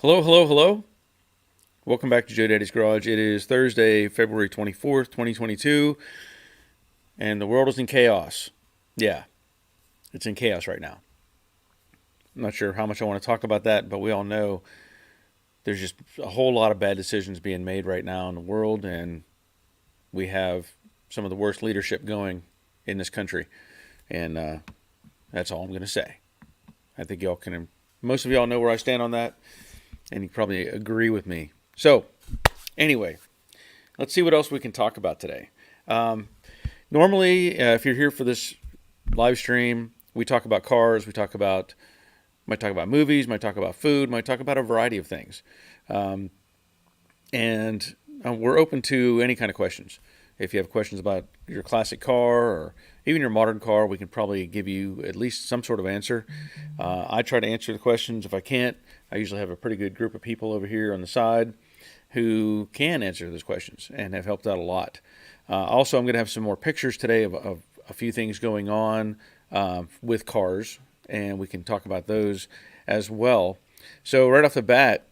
Hello, hello, hello. Welcome back to Joe Daddy's Garage. It is Thursday, February 24th, 2022, and the world is in chaos. Yeah, it's in chaos right now. I'm not sure how much I want to talk about that, but we all know there's just a whole lot of bad decisions being made right now in the world, and we have some of the worst leadership going in this country. And that's all I'm going to say. I think most of y'all know where I stand on that, and you probably agree with me. So, anyway, let's see what else we can talk about today. Normally, if you're here for this live stream, we talk about cars, might talk about movies, might talk about food, might talk about a variety of things. And we're open to any kind of questions. If you have questions about your classic car or even your modern car, we can probably give you at least some sort of answer. I try to answer the questions. If I can't, I usually have a pretty good group of people over here on the side who can answer those questions and have helped out a lot. Also, I'm going to have some more pictures today of a few things going on with cars, and we can talk about those as well. So right off the bat,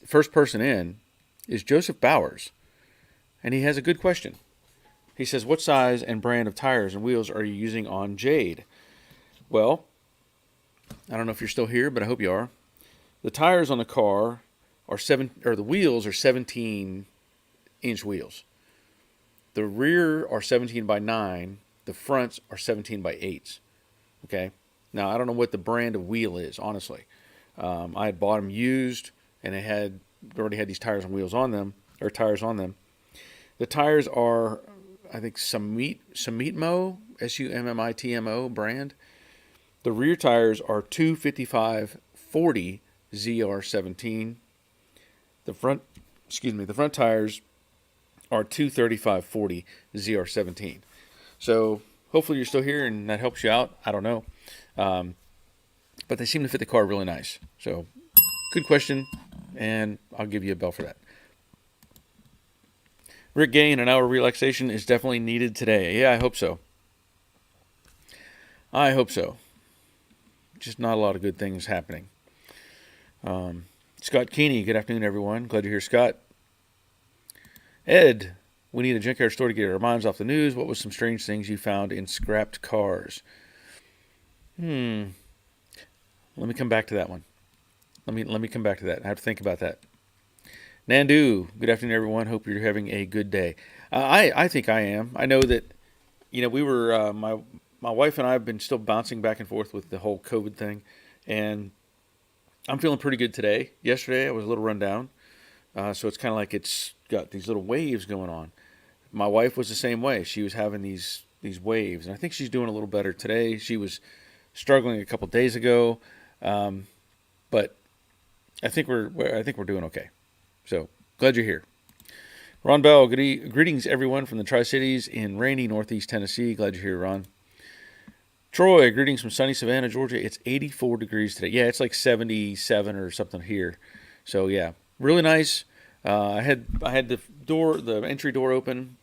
first person in is Joseph Bowers, and he has a good question. He says, what size and brand of tires and wheels are you using on Jade? Well, I don't know if you're still here, but I hope you are. The tires on the car the wheels are 17-inch wheels. The rear are 17 by 9. The fronts are 17 by 8s. Okay? Now, I don't know what the brand of wheel is, honestly. I had bought them used, and they already had these tires and wheels on them, or tires on them. The tires are, I think, Summitmo, Summitmo brand. The rear tires are 255/40 ZR17. The front tires are 235/40 ZR17. So hopefully you're still here and that helps you out. I don't know. But they seem to fit the car really nice. So good question, and I'll give you a bell for that. Rick Gain, an hour relaxation is definitely needed today. Yeah, I hope so. Just not a lot of good things happening. Scott Keeney, good afternoon, everyone. Glad you're here, Scott. Ed, we need a junkyard store to get our minds off the news. What was some strange things you found in scrapped cars? Let me come back to that one. Let me come back to that. I have to think about that. Nandu, good afternoon, everyone. Hope you're having a good day. I think I am. I know that, we were, my wife and I have been still bouncing back and forth with the whole COVID thing, and I'm feeling pretty good today. Yesterday, I was a little run down, so it's kind of like it's got these little waves going on. My wife was the same way. She was having these waves, and I think she's doing a little better today. She was struggling a couple days ago, but I think we're doing okay. So glad you're here. Ron Bell, greetings everyone from the Tri-Cities in rainy Northeast Tennessee. Glad you're here, Ron. Troy, greetings from sunny Savannah, Georgia. It's 84 degrees today. Yeah, it's like 77 or something here. So yeah, really nice. I had the entry door open,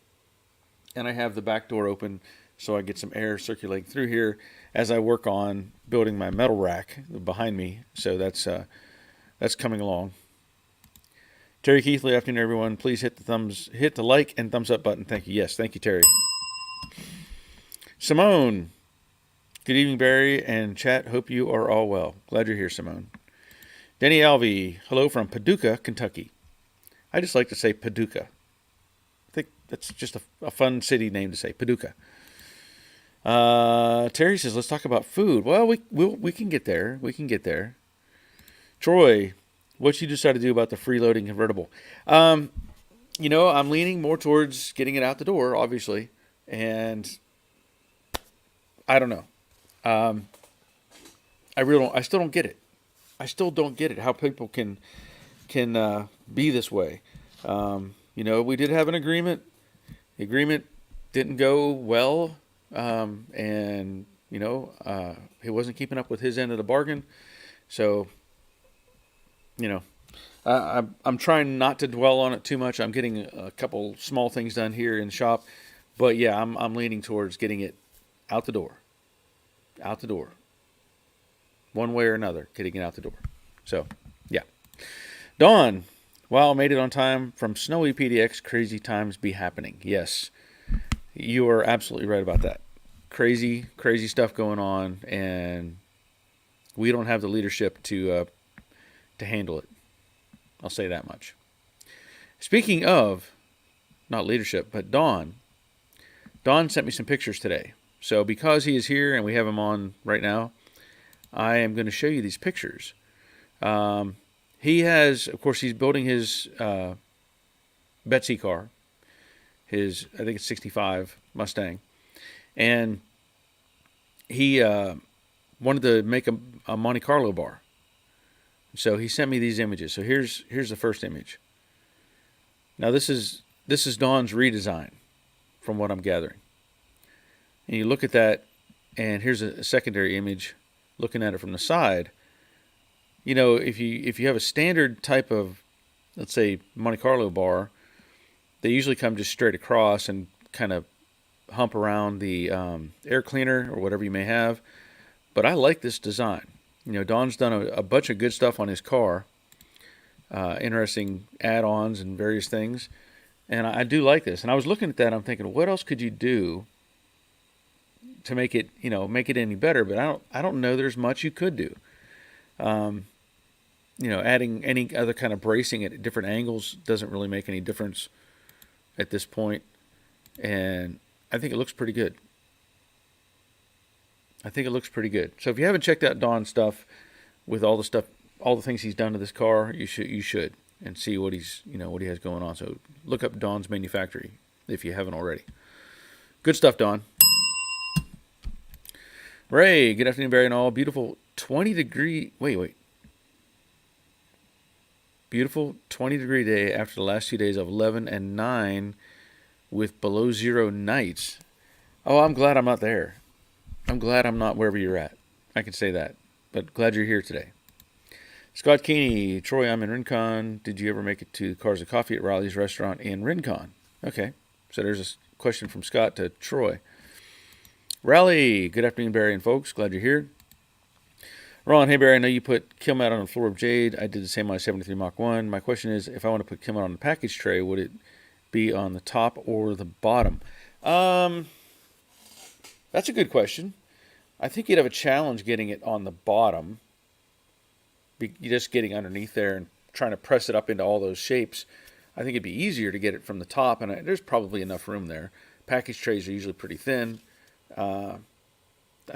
and I have the back door open, so I get some air circulating through here as I work on building my metal rack behind me. So that's coming along. Terry Keithley, afternoon, everyone. Please hit the like and thumbs up button. Thank you. Yes, thank you, Terry. Simone, good evening, Barry and chat. Hope you are all well. Glad you're here, Simone. Denny Alvey, hello from Paducah, Kentucky. I just like to say Paducah. I think that's just a fun city name to say, Paducah. Terry says, let's talk about food. Well, we can get there. We can get there. Troy, what you decide to do about the freeloading convertible? I'm leaning more towards getting it out the door, obviously, and I don't know. I still don't get it. I still don't get it how people can be this way. We did have an agreement. The agreement didn't go well, and he wasn't keeping up with his end of the bargain. So, I'm trying not to dwell on it too much. I'm getting a couple small things done here in the shop, but yeah, I'm leaning towards getting it out the door. One way or another, getting it out the door. So, yeah. Dawn, wow, made it on time from snowy PDX. Crazy times be happening. Yes, you are absolutely right about that. Crazy, crazy stuff going on, and we don't have the leadership to handle it. I'll say that much. Speaking of not leadership, but Dawn sent me some pictures today. So because he is here and we have him on right now, I am going to show you these pictures. He has, of course, he's building his Betsy car, his, I think it's 65 Mustang, and he wanted to make a Monte Carlo bar. So he sent me these images. So here's the first image. Now this is Dawn's redesign, from what I'm gathering. And you look at that, and here's a secondary image, looking at it from the side. You know, if you have a standard type of, let's say, Monte Carlo bar, they usually come just straight across and kind of hump around the air cleaner or whatever you may have. But I like this design. You know, Don's done a bunch of good stuff on his car, interesting add-ons and various things, and I do like this. And I was looking at that, I'm thinking, what else could you do to make it any better? But I don't know there's much you could do. Adding any other kind of bracing at different angles doesn't really make any difference at this point, and I think it looks pretty good. So if you haven't checked out Don's stuff with all the things he's done to this car, you should and see what he has going on. So look up Don's Manufactory if you haven't already. Good stuff, Don. Ray, good afternoon, Barry and all. Beautiful 20-degree. Beautiful 20-degree day after the last 2 days of 11 and 9 with below zero nights. Oh, I'm glad I'm not there. I'm glad I'm not wherever you're at. I can say that. But glad you're here today. Scott Keeney, Troy, I'm in Rincon. Did you ever make it to Cars of Coffee at Riley's restaurant in Rincon? Okay. So there's a question from Scott to Troy. Raleigh, good afternoon, Barry and folks. Glad you're here. Ron, hey, Barry, I know you put kill mat on the floor of Jade. I did the same on my 73 Mach 1. My question is, if I want to put kill mat on the package tray, would it be on the top or the bottom? That's a good question. I think you'd have a challenge getting it on the bottom. Just getting underneath there and trying to press it up into all those shapes. I think it'd be easier to get it from the top, and there's probably enough room there. Package trays are usually pretty thin. I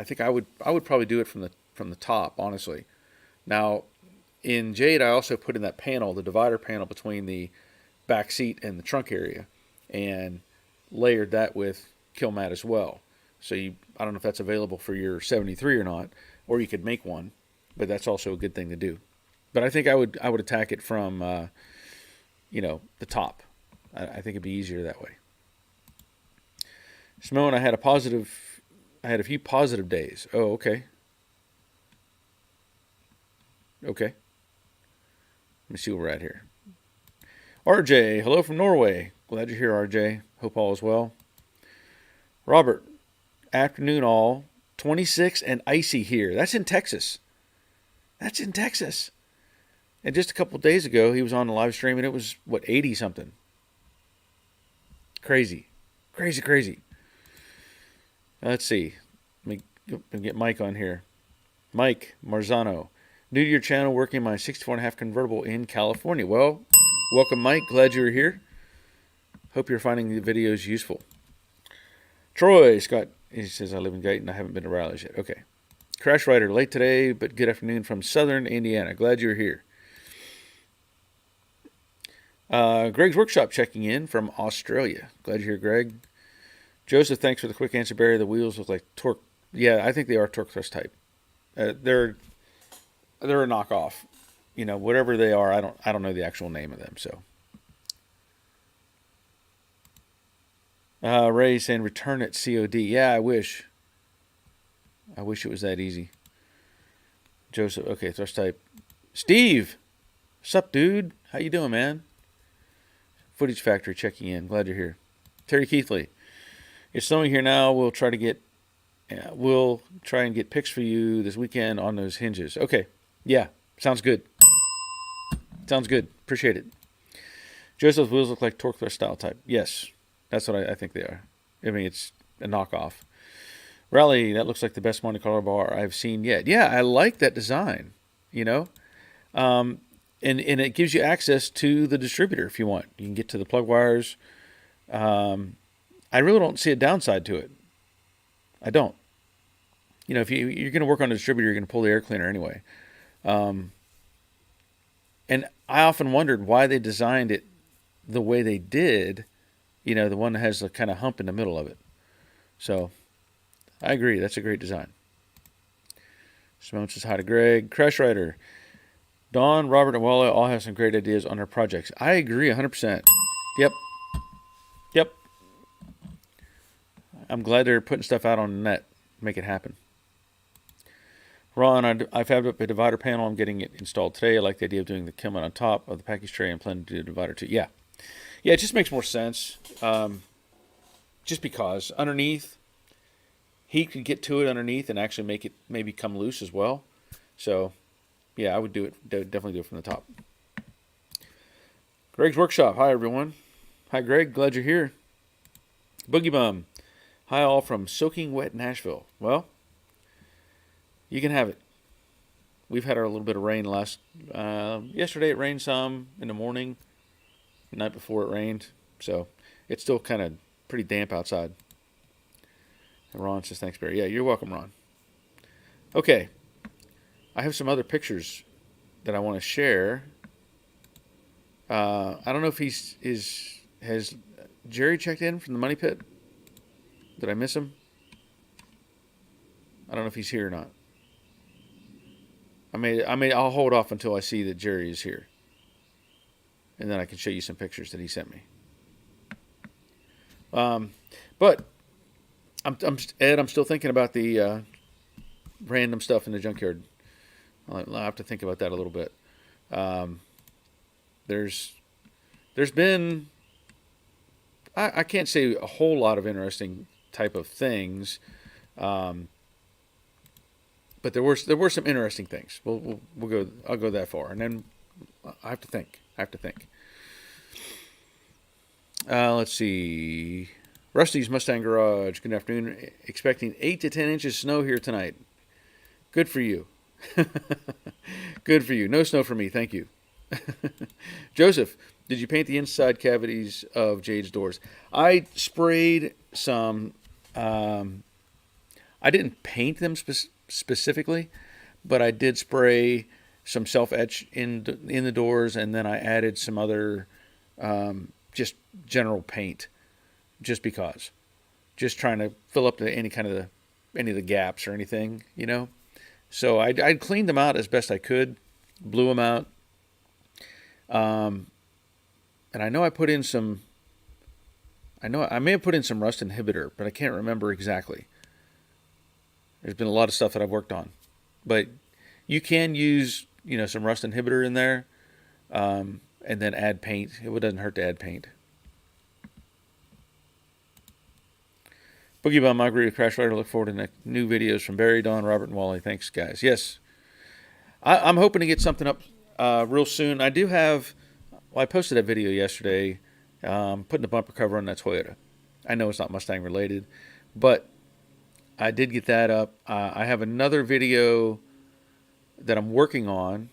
think I would probably do it from the top, honestly. Now, in Jade, I also put in that panel, the divider panel between the back seat and the trunk area, and layered that with kill mat as well. So I don't know if that's available for your 73 or not, or you could make one, but that's also a good thing to do. But I think I would attack it from the top. I think it'd be easier that way. Simone, I had a few positive days. Oh, okay. Okay. Let me see where we're at here. RJ, hello from Norway. Glad you're here, RJ. Hope all is well. Robert, afternoon all. 26 and icy here. That's in Texas. And just a couple of days ago, he was on the live stream, and it was, 80 something. Crazy. Let's see. Let me get Mike on here. Mike Marzano. New to your channel, working my 64.5 convertible in California. Well, welcome, Mike. Glad you were here. Hope you're finding the videos useful. Troy Scott, he says, I live in Guyton. I haven't been to Riley's yet. Okay. Crash Rider, late today, but good afternoon from southern Indiana. Glad you're here. Greg's Workshop checking in from Australia. Glad you're here, Greg. Joseph, thanks for the quick answer, Barry. The wheels look like torque. Yeah, I think they are torque thrust type. They're a knockoff. Whatever they are, I don't know the actual name of them. So, Ray saying return at COD. Yeah, I wish it was that easy. Joseph, okay, thrust type. Steve, sup, dude? How you doing, man? Footage Factory checking in. Glad you're here. Terry Keithley, it's snowing here now. We'll try and get pics for you this weekend on those hinges. Okay, yeah, sounds good. Sounds good. Appreciate it. Joseph's wheels look like torque thrust style type. Yes, that's what I think they are. I mean, it's a knockoff. Rally, that looks like the best Monte Carlo bar I've seen yet. Yeah, I like that design, you know. And it gives you access to the distributor if you want. You can get to the plug wires. I really don't see a downside to it. I don't. You know, if you're going to work on a distributor, you're going to pull the air cleaner anyway. And I often wondered why they designed it the way they did. You know, the one that has a kind of hump in the middle of it. So, I agree. That's a great design. Simone says hi to Greg. Crash Rider. Don, Robert, and Wally all have some great ideas on their projects. I agree 100%. Yep. I'm glad they're putting stuff out on the net. Make it happen. Ron, I've fabbed up a divider panel. I'm getting it installed today. I like the idea of doing the kiln on top of the package tray and plan to do the divider too. Yeah, it just makes more sense. Just because underneath, heat could get to it underneath and actually make it maybe come loose as well. So, yeah, I would do it. Definitely do it from the top. Greg's Workshop. Hi, everyone. Hi, Greg. Glad you're here. Boogie Bum. Hi, all from Soaking Wet Nashville. Well, you can have it. We've had our little bit of rain yesterday it rained some in the morning. The night before it rained. So it's still kind of pretty damp outside. And Ron says, thanks, Barry. Yeah, you're welcome, Ron. Okay. I have some other pictures that I want to share. I don't know if has Jerry checked in from the Money Pit? Did I miss him? I don't know if he's here or not. I'll hold off until I see that Jerry is here. And then I can show you some pictures that he sent me. But I'm still thinking about the random stuff in the junkyard. I'll have to think about that a little bit. There's been I can't say a whole lot of interesting type of things, but there were some interesting things. I'll go that far, and then I have to think. Let's see. Rusty's Mustang Garage. Good afternoon. Expecting 8 to 10 inches of snow here tonight. Good for you. Good for you. No snow for me. Thank you. Joseph, did you paint the inside cavities of Jade's doors? I sprayed some. I didn't paint them specifically, but I did spray some self-etch in the doors, and then I added some other just general paint, just because. Just trying to fill up any of the gaps or anything, you know. So I cleaned them out as best I could, blew them out. And I know I put in some. I may have put in some rust inhibitor, but I can't remember exactly. There's been a lot of stuff that I've worked on, but you can use some rust inhibitor in there, and then add paint. It doesn't hurt to add paint. Boogie Bum, I agree with Crash Rider. Look forward to new videos from Barry, Don, Robert, and Wally. Thanks, guys. Yes, I'm hoping to get something up real soon. I do have. Well, I posted that video yesterday, putting the bumper cover on that Toyota. I know it's not Mustang related, but I did get that up. I have another video that I'm working on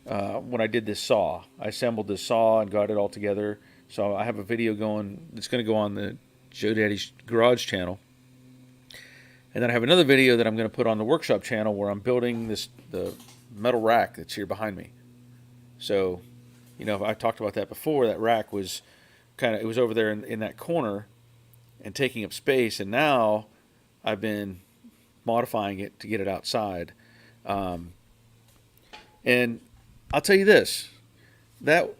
when I did this saw. I assembled this saw and got it all together. So I have a video going. It's going to go on the Joe Daddy's Garage channel. And then I have another video that I'm going to put on the workshop channel where I'm building the metal rack that's here behind me. So, I talked about that before. That rack was it was over there in that corner and taking up space. And now I've been modifying it to get it outside. And I'll tell you this, that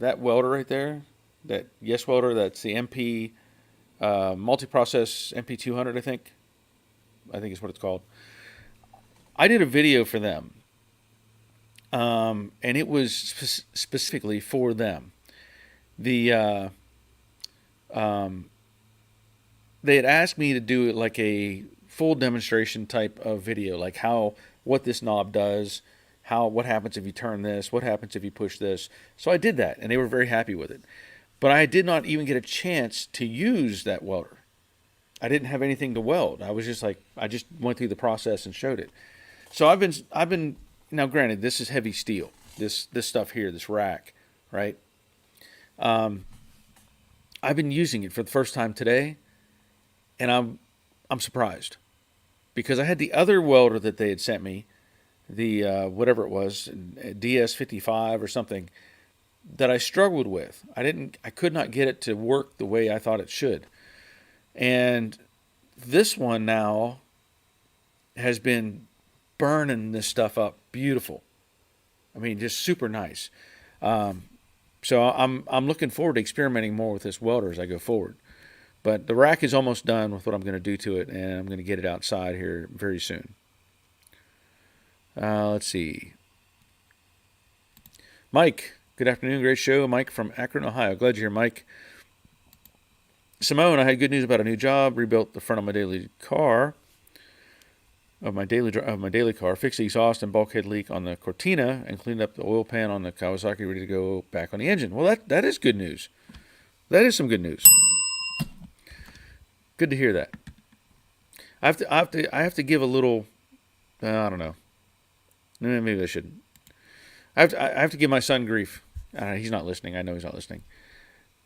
welder right there, that Yes welder, that's the MP multi-process MP200, I think is what it's called. I did a video for them, and it was specifically for them. They had asked me to do like a full demonstration type of video, like what this knob does, what happens if you turn this, what happens if you push this. So I did that, and they were very happy with it. But I did not even get a chance to use that welder. I didn't have anything to weld. I was just like, I just went through the process and showed it. So I've been now. Granted, this is heavy steel. This stuff here, this rack, right? I've been using it for the first time today, and I'm surprised because I had the other welder that they had sent me, the whatever it was, DS55 or something, that I struggled with. I could not get it to work the way I thought it should. And this one now has been burning this stuff up beautiful. I mean, just super nice. So I'm looking forward to experimenting more with this welder as I go forward. But the rack is almost done with what I'm going to do to it, and I'm going to get it outside here very soon. Let's see. Mike, good afternoon. Great show. Mike from Akron, Ohio. Glad you're here, Mike. Simone, I had good news about a new job. Rebuilt the front of my daily car. Of my daily car, fixed the exhaust and bulkhead leak on the Cortina, and cleaned up the oil pan on the Kawasaki, ready to go back on the engine. Well, that is good news. That is some good news. Good to hear that. I have to give a little. I don't know. Maybe I shouldn't. I have to give my son grief. He's not listening. I know he's not listening.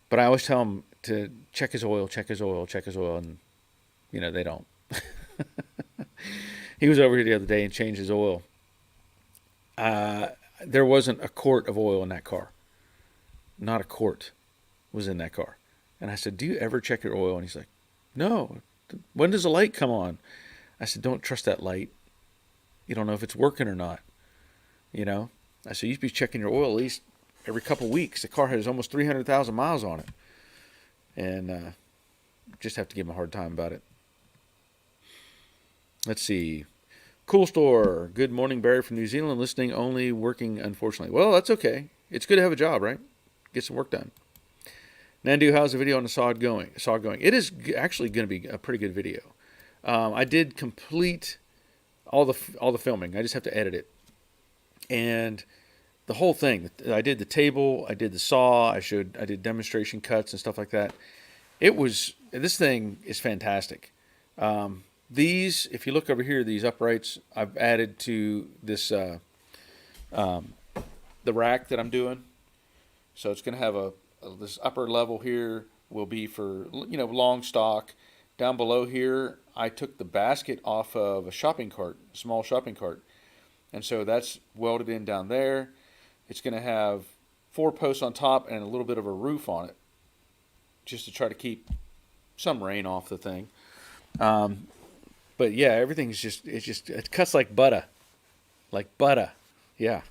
But I always tell him to check his oil, and they don't. He was over here the other day and changed his oil. There wasn't a quart of oil in that car. Not a quart was in that car. And I said, do you ever check your oil? And he's like, no. When does the light come on? I said, don't trust that light. You don't know if it's working or not. I said, you should be checking your oil at least every couple weeks. The car has almost 300,000 miles on it. And just have to give him a hard time about it. Let's see. Cool Store. Good morning, Barry from New Zealand. Listening only, working unfortunately. Well, that's okay. It's good to have a job, right? Get some work done. Nandu, how's the video on the saw going? It is actually going to be a pretty good video. I did complete all the filming. I just have to edit it. And the whole thing. I did the table. I did the saw. I did demonstration cuts and stuff like that. This thing is fantastic. These, if you look over here, these uprights, I've added to this, the rack that I'm doing. So it's going to have this upper level here will be for, long stock. Down below here, I took the basket off of a small shopping cart. And so that's welded in down there. It's going to have 4 posts on top and a little bit of a roof on it, just to try to keep some rain off the thing. But yeah, everything's it cuts like butter. Like butter. Yeah.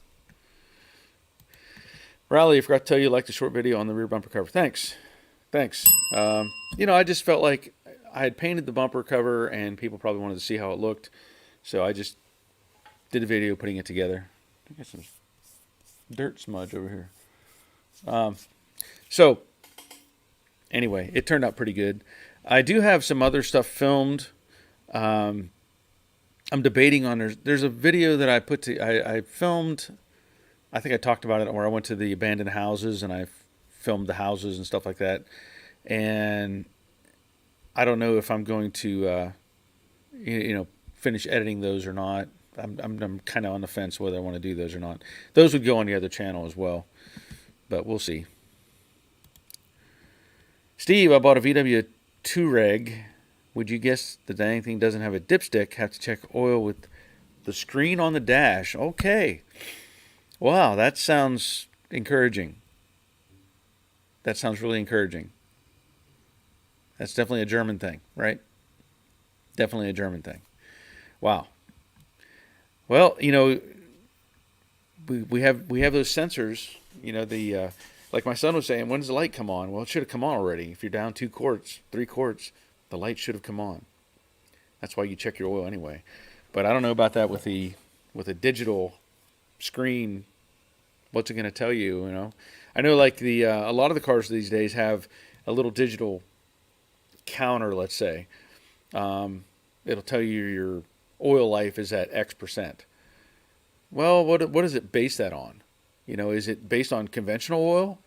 Riley, I forgot to tell you, like the short video on the rear bumper cover. Thanks. I just felt like I had painted the bumper cover and people probably wanted to see how it looked. So I just did a video putting it together. I got some dirt smudge over here. So anyway, it turned out pretty good. I do have some other stuff filmed. I'm debating on there's a video that I filmed. I think I talked about it where I went to the abandoned houses and I filmed the houses and stuff like that. And I don't know if I'm going to finish editing those or not. I'm kind of on the fence whether I want to do those or not. Those would go on the other channel as well, but we'll see. Steve, I bought a VW Touareg. Would you guess the dang thing doesn't have a dipstick? Have to check oil with the screen on the dash. Okay. Wow, that sounds encouraging. That sounds really encouraging. That's definitely a German thing, right? Definitely a German thing. Wow. Well, we have those sensors. Like my son was saying, when does the light come on? Well, it should have come on already. If you're down 2 quarts, 3 quarts, the light should have come on. That's why you check your oil anyway. But I don't know about that with a digital screen. What's it going to tell you? I know like a lot of the cars these days have a little digital counter. Let's say it'll tell you your oil life is at X%. Well, what does it base that on? Is it based on conventional oil?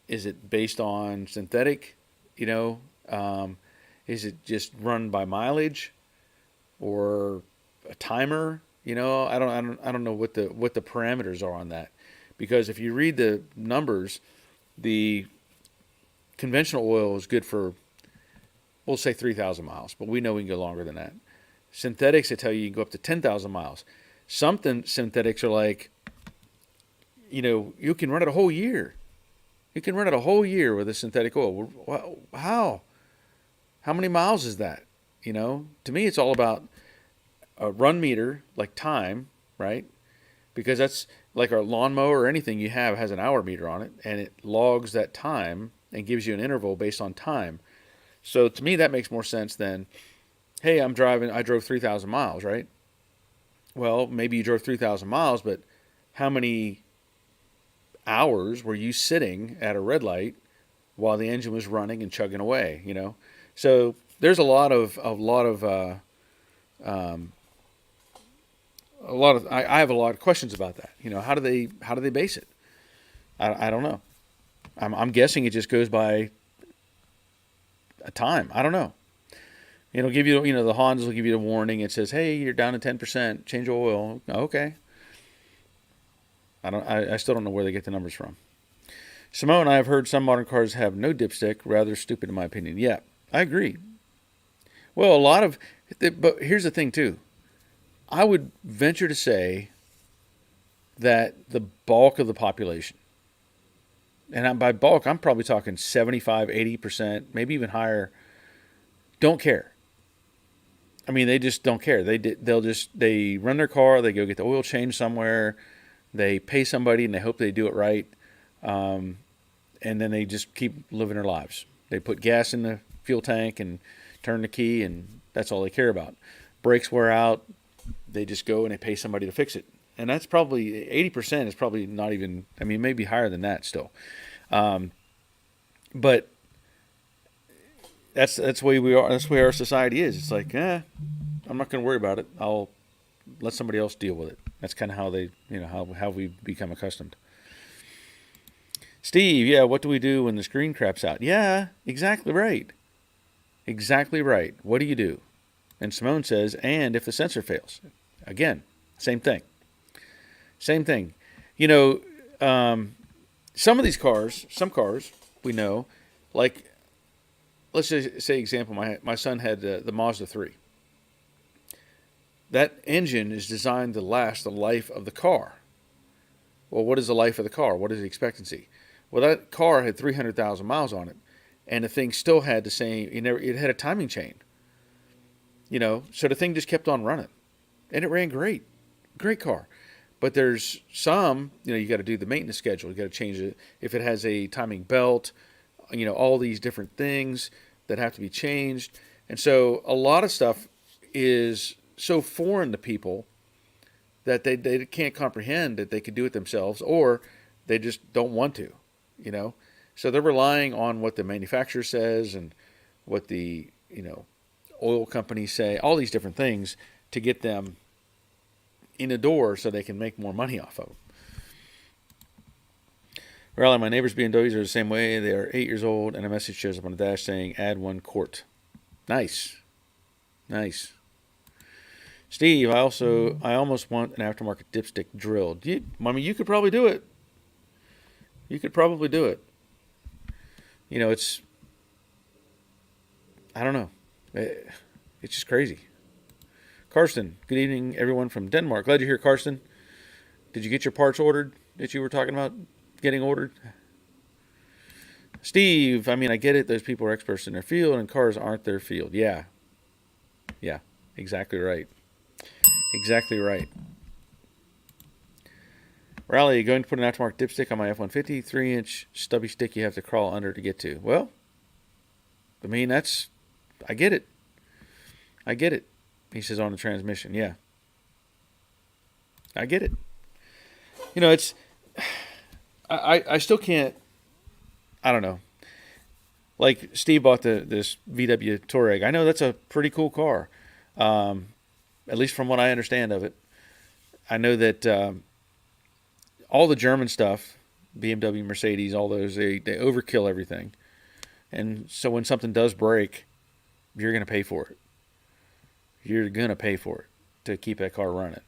Is it based on synthetic? You know, um, is it just run by mileage or a timer? I don't know what the parameters are on that, because if you read the numbers, the conventional oil is good for, we'll say 3,000 miles, but we know we can go longer than that. Synthetics, they tell you can go up to 10,000 miles. Something synthetics are like, you can run it a whole year. You can run it a whole year with a synthetic oil. How? How many miles is that? To me, it's all about a run meter, like time, right? Because that's like our lawnmower or anything you have has an hour meter on it, and it logs that time and gives you an interval based on time. So to me, that makes more sense than, hey, I drove 3,000 miles, right? Well, maybe you drove 3,000 miles, but how many hours were you sitting at a red light while the engine was running and chugging away? So there's I have a lot of questions about that. How do they base it? I don't know. I'm guessing it just goes by a time. I don't know. It'll give you, the Hondas will give you a warning. It says, hey, you're down to 10%, change oil. Okay. I still don't know where they get the numbers from. Simone, I have heard some modern cars have no dipstick, rather stupid in my opinion. Yeah, I agree. Well, but here's the thing too. I would venture to say that the bulk of the population, and by bulk, I'm probably talking 75, 80%, maybe even higher, don't care. I mean, they just don't care. They run their car, they go get the oil changed somewhere, they pay somebody, and they hope they do it right, and then they just keep living their lives. They put gas in the fuel tank and turn the key, and that's all they care about. Brakes wear out, they just go and they pay somebody to fix it. And that's probably 80% is probably not even, I mean, maybe higher than that still. But that's the way we are. That's the way our society is. It's like, I'm not going to worry about it. I'll let somebody else deal with it. That's kind of how they, how we become accustomed. Steve, yeah, what do we do when the screen craps out? Yeah, exactly right. Exactly right. What do you do? And Simone says, and if the sensor fails. Again, same thing. Same thing. Some of these cars, some cars, we know, like, let's just say example, my son had the Mazda 3. That engine is designed to last the life of the car. Well, what is the life of the car? What is the expectancy? Well, that car had 300,000 miles on it, and the thing still had the same, it had a timing chain. So the thing just kept on running, and it ran great. Great car. But there's some, you got to do the maintenance schedule. You got to change it. If it has a timing belt, all these different things that have to be changed. And so a lot of stuff is so foreign to people that they can't comprehend that they could do it themselves, or they just don't want to, So they're relying on what the manufacturer says and what the, oil companies say, all these different things to get them in the door so they can make more money off of them. Rally, my neighbor's BMWs are the same way. They are 8 years old, and a message shows up on the dash saying, add 1 quart. Nice. Nice. Steve, I almost want an aftermarket dipstick drilled. You could probably do it. You could probably do it. It's, I don't know. It's just crazy. Karsten, good evening, everyone from Denmark. Glad you're here, Karsten. Did you get your parts ordered that you were talking about getting ordered? Steve, I get it. Those people are experts in their field, and cars aren't their field. Yeah. Yeah, exactly right. Exactly right. Rally, going to put an aftermarket dipstick on my F-150, 3-inch stubby stick you have to crawl under to get to. Well, I get it. I get it. He says on the transmission. Yeah. I get it. It's, I still can't, I don't know. Like Steve bought this VW Touareg. I know that's a pretty cool car. At least from what I understand of it. I know that all the German stuff, BMW, Mercedes, all those, they overkill everything. And so when something does break, you're going to pay for it. You're going to pay for it to keep that car running.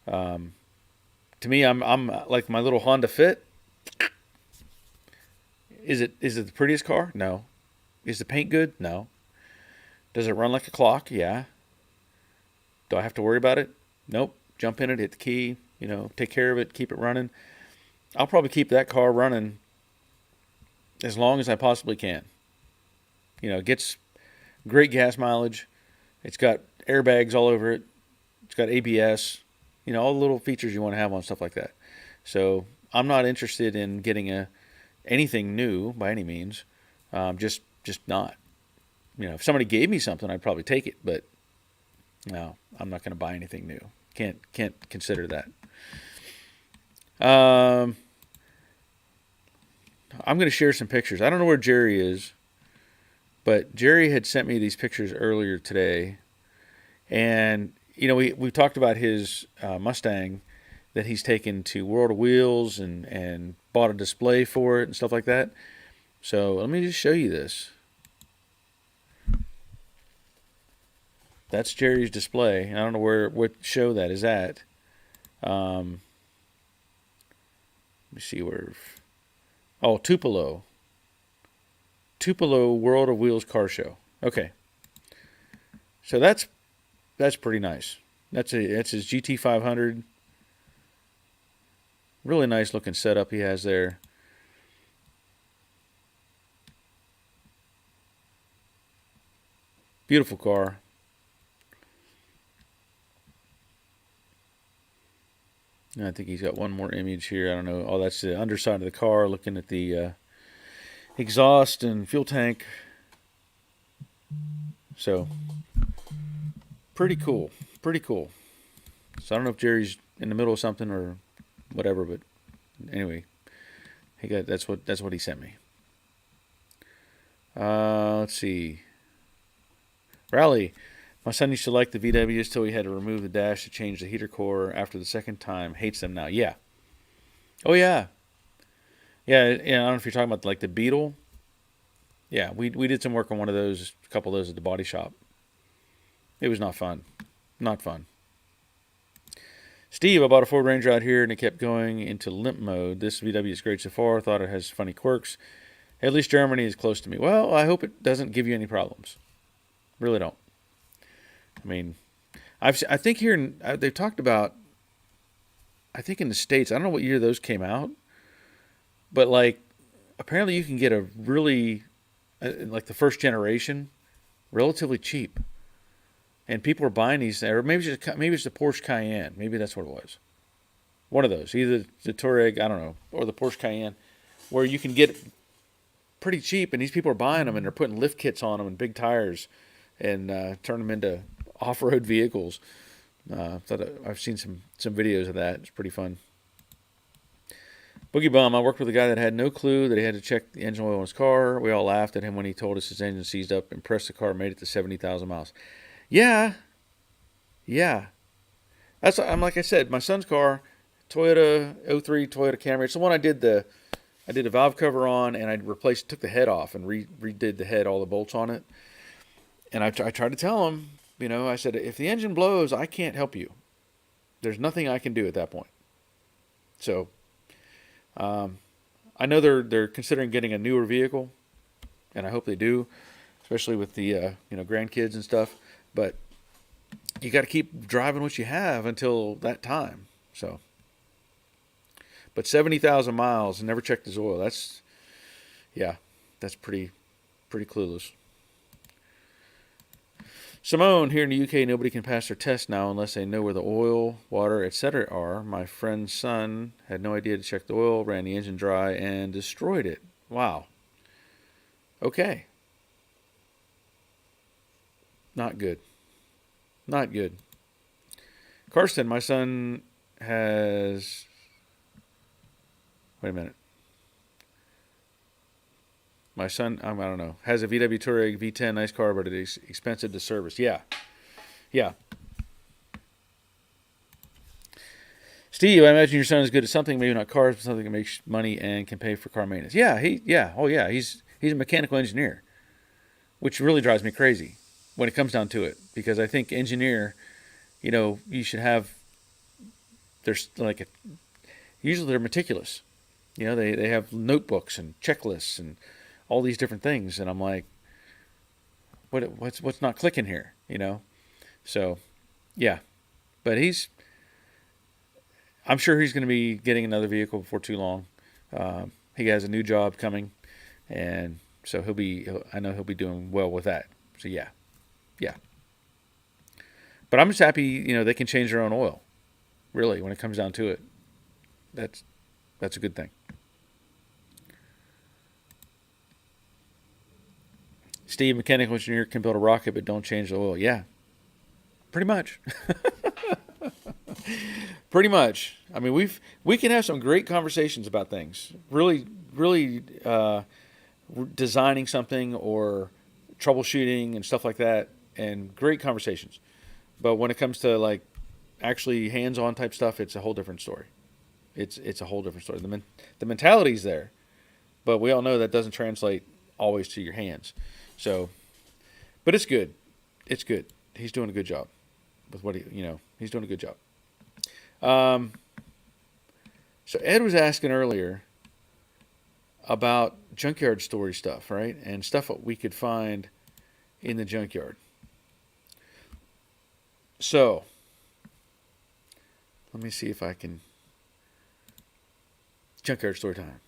To me, I'm like my little Honda Fit. Is it the prettiest car? No. Is the paint good? No. Does it run like a clock? Yeah. Do I have to worry about it? Nope. Jump in it, hit the key, take care of it, keep it running. I'll probably keep that car running as long as I possibly can. It gets great gas mileage. It's got airbags all over it. It's got ABS. All the little features you want to have on stuff like that. So I'm not interested in getting anything new by any means. Just not. If somebody gave me something, I'd probably take it. But no, I'm not going to buy anything new. Can't consider that. I'm going to share some pictures. I don't know where Jerry is, but Jerry had sent me these pictures earlier today, and we talked about his Mustang that he's taken to World of Wheels and bought a display for it and stuff like that. So let me just show you this. That's Jerry's display. I don't know what show that is at. Let me see where. Oh, Tupelo. Tupelo World of Wheels car show. Okay. So that's pretty nice. That's his GT500. Really nice looking setup he has there. Beautiful car. And I think he's got one more image here. I don't know. Oh, that's the underside of the car, looking at the exhaust and fuel tank. So, pretty cool. Pretty cool. So I don't know if Jerry's in the middle of something or whatever, but anyway, that's what he sent me. Let's see. Rally. My son used to like the VWs till he had to remove the dash to change the heater core. After the second time, hates them now. Yeah. Oh yeah. Yeah. I don't know if you're talking about like the Beetle. Yeah, we did some work on one of those, a couple of those at the body shop. It was not fun. Not fun. Steve, I bought a Ford Ranger out here and it kept going into limp mode. This VW is great so far. Thought it has funny quirks. At least Germany is close to me. Well, I hope it doesn't give you any problems. Really don't. I mean, I think here they've talked about, I think in the States, I don't know what year those came out, but like apparently you can get a really, like the first generation, relatively cheap. And people are buying these, or maybe it's the Porsche Cayenne. Maybe that's what it was. One of those, either the Touareg, I don't know, or the Porsche Cayenne, where you can get pretty cheap, and these people are buying them, and they're putting lift kits on them and big tires, and turn them into off-road vehicles. I've seen some videos of that. It's pretty fun. Boogie Bum, I worked with a guy that had no clue that he had to check the engine oil in his car. We all laughed at him when he told us his engine seized up and pressed the car, made it to 70,000 miles. Yeah. I'm like I said, my son's car, Toyota 03 Toyota Camry. It's the one I did the valve cover on, and I took the head off and redid the head, all the bolts on it. And I tried to tell him, I said, if the engine blows, I can't help you. There's nothing I can do at that point. So, I know they're considering getting a newer vehicle, and I hope they do, especially with the grandkids and stuff. But you got to keep driving what you have until that time. So, but 70,000 miles and never checked his oil. That's pretty clueless. Simone, here in the UK, nobody can pass their test now unless they know where the oil, water, etc. are. My friend's son had no idea to check the oil, ran the engine dry, and destroyed it. Wow. Okay. Not good. Not good. Karsten, my son has... Wait a minute. My son, I don't know, has a VW Touareg V10, nice car, but it is expensive to service. Yeah. Steve, I imagine your son is good at something, maybe not cars, but something that makes money and can pay for car maintenance. Yeah, he's a mechanical engineer, which really drives me crazy when it comes down to it, because I think engineer, you should have, there's like a, usually they're meticulous. They have notebooks and checklists and all these different things, and I'm like, what's not clicking here? So yeah, but I'm sure he's going to be getting another vehicle before too long. He has a new job coming, and so I know he'll be doing well with that. So yeah, yeah. But I'm just happy, they can change their own oil. Really, when it comes down to it, that's a good thing. Steve, mechanical engineer, can build a rocket, but don't change the oil. Yeah, pretty much. Pretty much. I mean, we can have some great conversations about things. Really, really designing something or troubleshooting and stuff like that, and great conversations. But when it comes to like actually hands-on type stuff, it's a whole different story. It's a whole different story. The mentality's there, but we all know that doesn't translate always to your hands. So, but it's good. It's good. He's doing a good job with what he's doing a good job. So Ed was asking earlier about junkyard story stuff, right? And stuff that we could find in the junkyard. So, let me see if I can. Junkyard story time.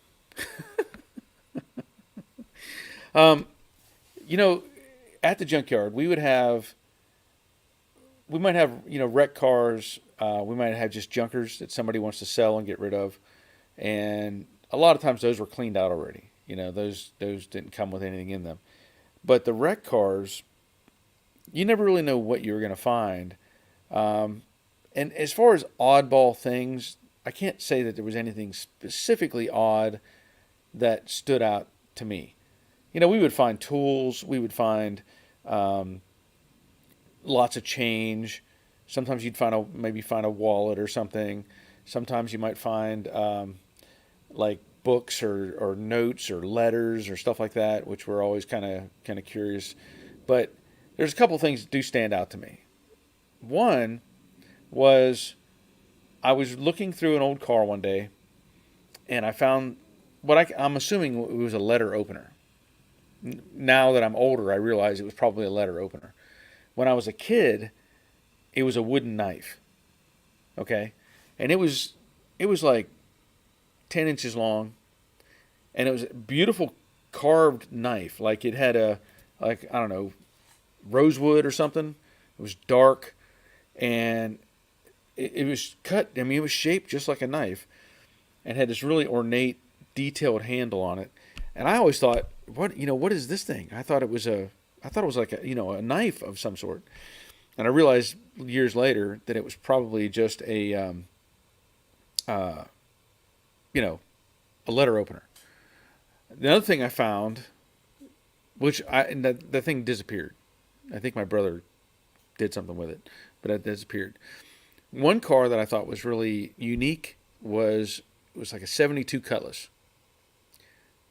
You know, at the junkyard, we might have, wrecked cars. We might have just junkers that somebody wants to sell and get rid of. And a lot of times those were cleaned out already. Those didn't come with anything in them. But the wrecked cars, you never really know what you're going to find. And as far as oddball things, I can't say that there was anything specifically odd that stood out to me. We would find tools. We would find lots of change. Sometimes you'd maybe find a wallet or something. Sometimes you might find like books or notes or letters or stuff like that, which were always kind of curious. But there's a couple things that do stand out to me. One was I was looking through an old car one day, and I found what I'm assuming it was a letter opener. Now that I'm older, I realize it was probably a letter opener. When I was a kid, it was a wooden knife. Okay? And it was like 10 inches long, and it was a beautiful carved knife. Like it had I don't know, rosewood or something. It was dark, and it was cut. I mean, it was shaped just like a knife, and had this really ornate, detailed handle on it. And I always thought, what is this thing? I thought it was like a knife of some sort. And I realized years later that it was probably just a letter opener. The other thing I found, the thing disappeared. I think my brother did something with it, but it disappeared. One car that I thought was really unique was like a 72 Cutlass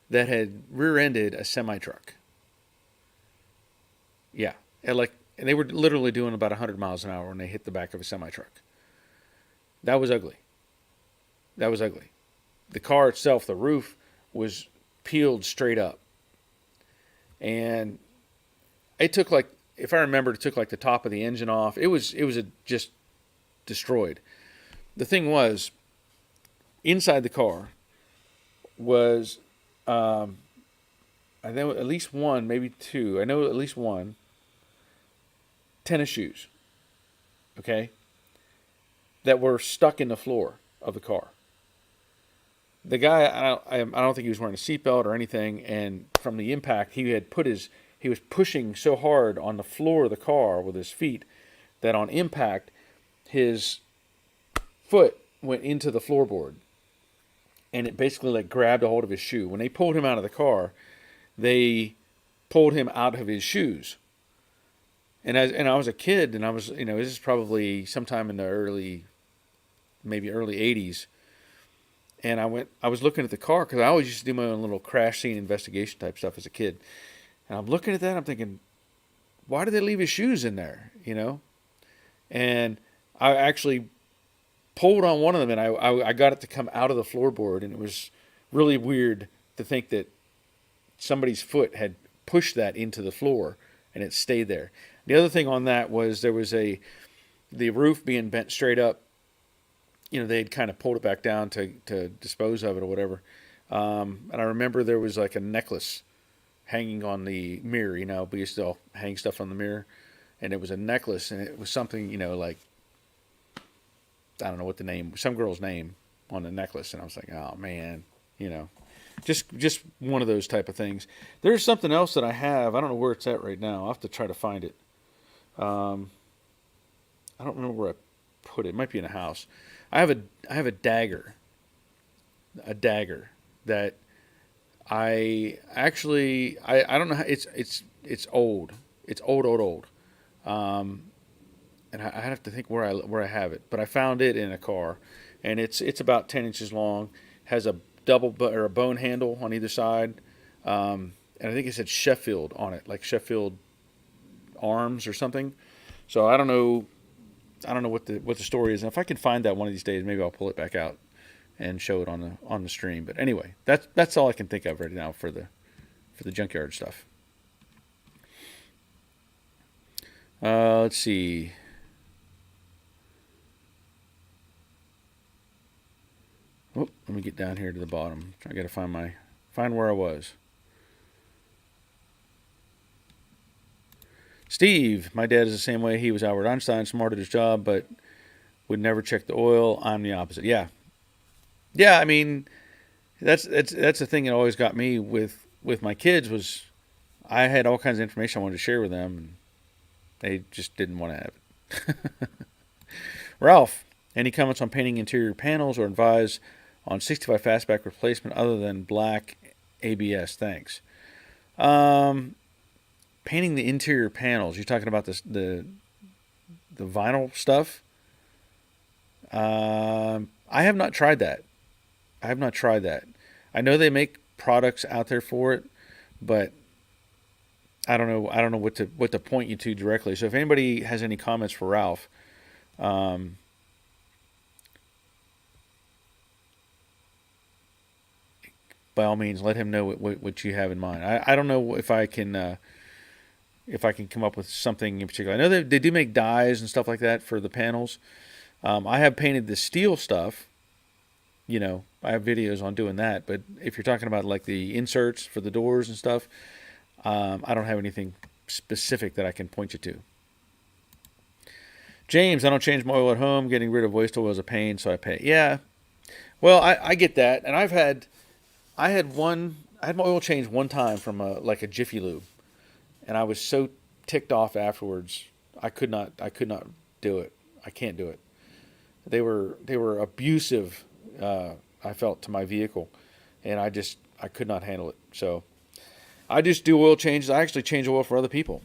that had rear-ended a semi-truck. Yeah, and they were literally doing about 100 miles an hour when they hit the back of a semi-truck. That was ugly. The car itself, the roof, was peeled straight up. And it took if I remember, it took the top of the engine off. It was just destroyed. The thing was, inside the car was, I know at least one, maybe two. I know at least one. Tennis shoes. Okay, that were stuck in the floor of the car. The guy, I don't think he was wearing a seatbelt or anything, and from the impact, he was pushing so hard on the floor of the car with his feet that on impact, his foot went into the floorboard, and it basically grabbed a hold of his shoe. When they pulled him out of the car, they pulled him out of his shoes. And I was a kid, and I was, this is probably sometime in the early maybe early 80s. And I was looking at the car because I always used to do my own little crash scene investigation type stuff as a kid. And I'm looking at that, I'm thinking, why did they leave his shoes in there, And I actually pulled on one of them, and I got it to come out of the floorboard, and it was really weird to think that somebody's foot had pushed that into the floor, and it stayed there. The other thing on that was there was the roof being bent straight up. They'd kind of pulled it back down to dispose of it or whatever. And I remember there was like a necklace hanging on the mirror. We used to hang stuff on the mirror, and it was a necklace, and it was something, like, I don't know what the name, some girl's name on the necklace, and I was like, oh man, just one of those type of things. There's something else that I have. I don't know where it's at right now. I'll have to try to find it. I don't remember where I put it. It might be in a house. I have a dagger that I actually I don't know how, it's old. It's old. And I have to think where I have it, but I found it in a car, and it's about 10 inches long, has a or a bone handle on either side, and I think it said Sheffield on it, like Sheffield Arms or something. So I don't know what the story is, and if I can find that one of these days, maybe I'll pull it back out and show it on the stream. But anyway, that's all I can think of right now for the junkyard stuff. Let's see. Oh, let me get down here to the bottom. I got to find where I was. Steve, my dad is the same way. He was Albert Einstein, smart at his job, but would never check the oil. I'm the opposite. Yeah. I mean, that's the thing that always got me with my kids was I had all kinds of information I wanted to share with them, and they just didn't want to have it. Ralph, any comments on painting interior panels or advise on 65 fastback replacement other than black ABS? Thanks. Painting the interior panels. You're talking about the vinyl stuff? I have not tried that. I know they make products out there for it, but I don't know what to point you to directly. So if anybody has any comments for Ralph, by all means, let him know what you have in mind. I don't know if I can come up with something in particular. I know they do make dyes and stuff like that for the panels. I have painted the steel stuff. I have videos on doing that. But if you're talking about like the inserts for the doors and stuff, I don't have anything specific that I can point you to. James, I don't change my oil at home. Getting rid of waste oil is a pain, so I pay. Yeah. Well, I get that, and I had my oil changed one time from a Jiffy Lube, and I was so ticked off afterwards. I could not do it. I can't do it. They were abusive. I felt to my vehicle, and I could not handle it. So I just do oil changes. I actually change oil for other people.